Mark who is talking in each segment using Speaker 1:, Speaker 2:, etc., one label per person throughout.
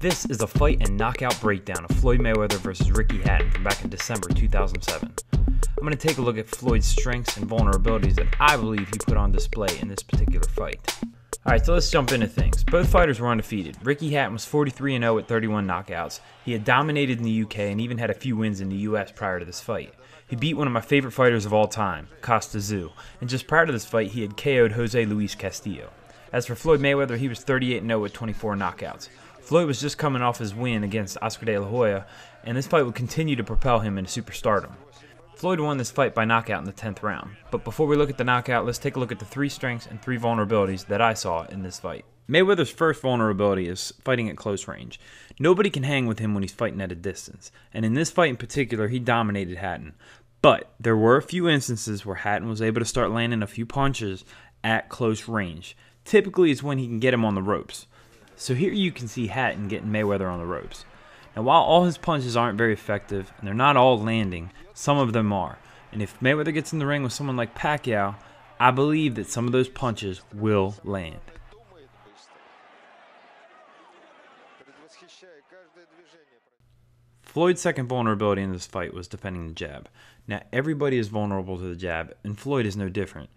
Speaker 1: This is a fight and knockout breakdown of Floyd Mayweather versus Ricky Hatton from back in December 2007. I'm going to take a look at Floyd's strengths and vulnerabilities that I believe he put on display in this particular fight. Alright, so let's jump into things. Both fighters were undefeated. Ricky Hatton was 43-0 with 31 knockouts. He had dominated in the UK and even had a few wins in the US prior to this fight. He beat one of my favorite fighters of all time, Costa Tszyu, and just prior to this fight he had KO'd Jose Luis Castillo. As for Floyd Mayweather, he was 38-0 with 24 knockouts. Floyd was just coming off his win against Oscar de la Hoya, and this fight would continue to propel him into superstardom. Floyd won this fight by knockout in the 10th round, but before we look at the knockout, let's take a look at the 3 strengths and 3 vulnerabilities that I saw in this fight. Mayweather's first vulnerability is fighting at close range. Nobody can hang with him when he's fighting at a distance, and in this fight in particular, he dominated Hatton. But there were a few instances where Hatton was able to start landing a few punches at close range. Typically, it's when he can get him on the ropes. So here you can see Hatton getting Mayweather on the ropes. Now while all his punches aren't very effective, and they're not all landing, some of them are. And if Mayweather gets in the ring with someone like Pacquiao, I believe that some of those punches will land. Floyd's second vulnerability in this fight was defending the jab. Now everybody is vulnerable to the jab, and Floyd is no different.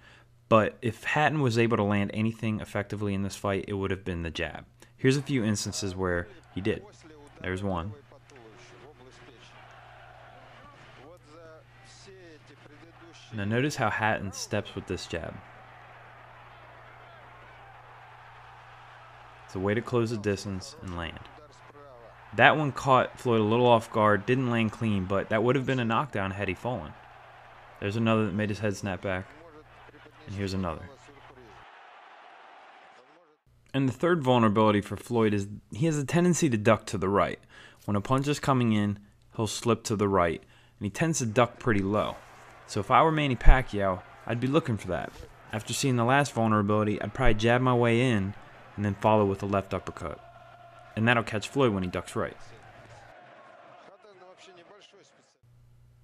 Speaker 1: But if Hatton was able to land anything effectively in this fight, it would have been the jab. Here's a few instances where he did. There's one. Now notice how Hatton steps with this jab. It's a way to close the distance and land. That one caught Floyd a little off guard, didn't land clean, but that would have been a knockdown had he fallen. There's another that made his head snap back. And here's another. And the third vulnerability for Floyd is he has a tendency to duck to the right. When a punch is coming in, he'll slip to the right, and he tends to duck pretty low. So if I were Manny Pacquiao, I'd be looking for that. After seeing the last vulnerability, I'd probably jab my way in and then follow with a left uppercut. And that'll catch Floyd when he ducks right.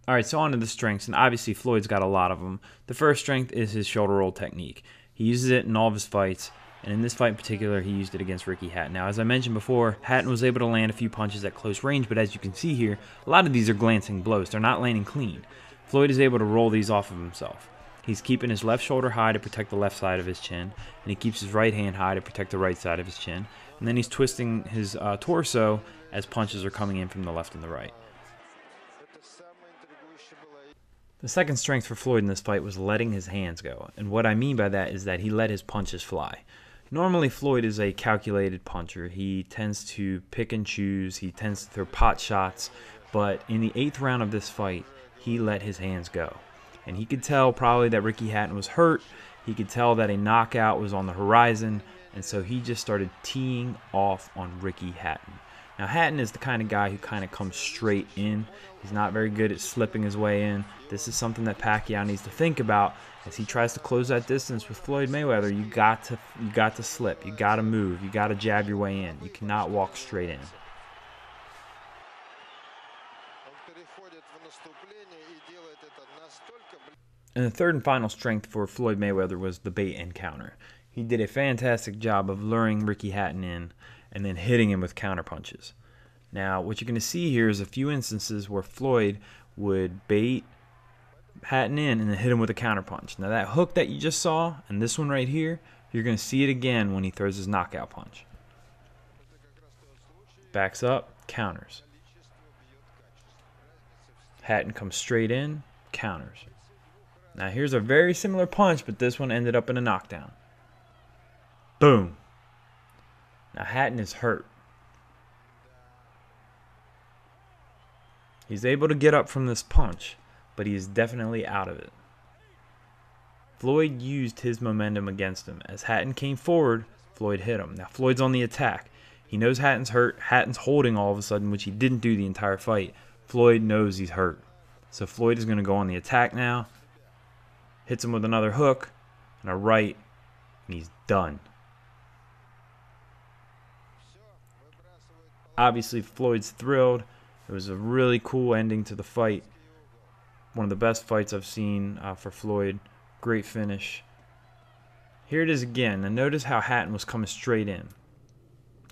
Speaker 1: Alright, so on to the strengths, and obviously Floyd's got a lot of them. The first strength is his shoulder roll technique. He uses it in all of his fights, and in this fight in particular, he used it against Ricky Hatton. Now, as I mentioned before, Hatton was able to land a few punches at close range, but as you can see here, a lot of these are glancing blows. They're not landing clean. Floyd is able to roll these off of himself. He's keeping his left shoulder high to protect the left side of his chin, and he keeps his right hand high to protect the right side of his chin, and then he's twisting his torso as punches are coming in from the left and the right. The second strength for Floyd in this fight was letting his hands go, and what I mean by that is that he let his punches fly. Normally Floyd is a calculated puncher. He tends to pick and choose, he tends to throw pot shots, but in the 8th round of this fight, he let his hands go. And he could tell probably that Ricky Hatton was hurt, he could tell that a knockout was on the horizon, and so he just started teeing off on Ricky Hatton. Now Hatton is the kind of guy who kind of comes straight in. He's not very good at slipping his way in. This is something that Pacquiao needs to think about as he tries to close that distance with Floyd Mayweather. You got to slip, you got to move, you got to jab your way in. You cannot walk straight in. And the third and final strength for Floyd Mayweather was the bait and counter. He did a fantastic job of luring Ricky Hatton in and then hitting him with counter punches. Now, what you're going to see here is a few instances where Floyd would bait Hatton in and then hit him with a counter punch. Now, that hook that you just saw and this one right here, you're going to see it again when he throws his knockout punch. Backs up, counters. Hatton comes straight in, counters. Now, here's a very similar punch, but this one ended up in a knockdown. Boom. Now Hatton is hurt. He's able to get up from this punch, but he is definitely out of it. Floyd used his momentum against him. As Hatton came forward, Floyd hit him. Now Floyd's on the attack. He knows Hatton's hurt. Hatton's holding all of a sudden, which he didn't do the entire fight. Floyd knows he's hurt. So Floyd is going to go on the attack now. Hits him with another hook and a right, and he's done. Obviously, Floyd's thrilled. It was a really cool ending to the fight. One of the best fights I've seen for Floyd. Great finish. Here it is again. And notice how Hatton was coming straight in.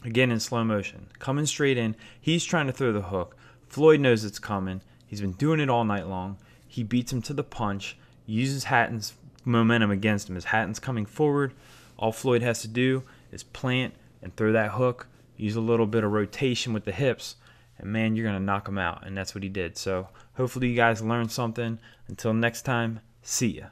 Speaker 1: Again in slow motion. Coming straight in. He's trying to throw the hook. Floyd knows it's coming. He's been doing it all night long. He beats him to the punch, uses Hatton's momentum against him. As Hatton's coming forward, all Floyd has to do is plant and throw that hook, use a little bit of rotation with the hips, and man, you're going to knock him out. And that's what he did. So hopefully you guys learned something. Until next time, see ya.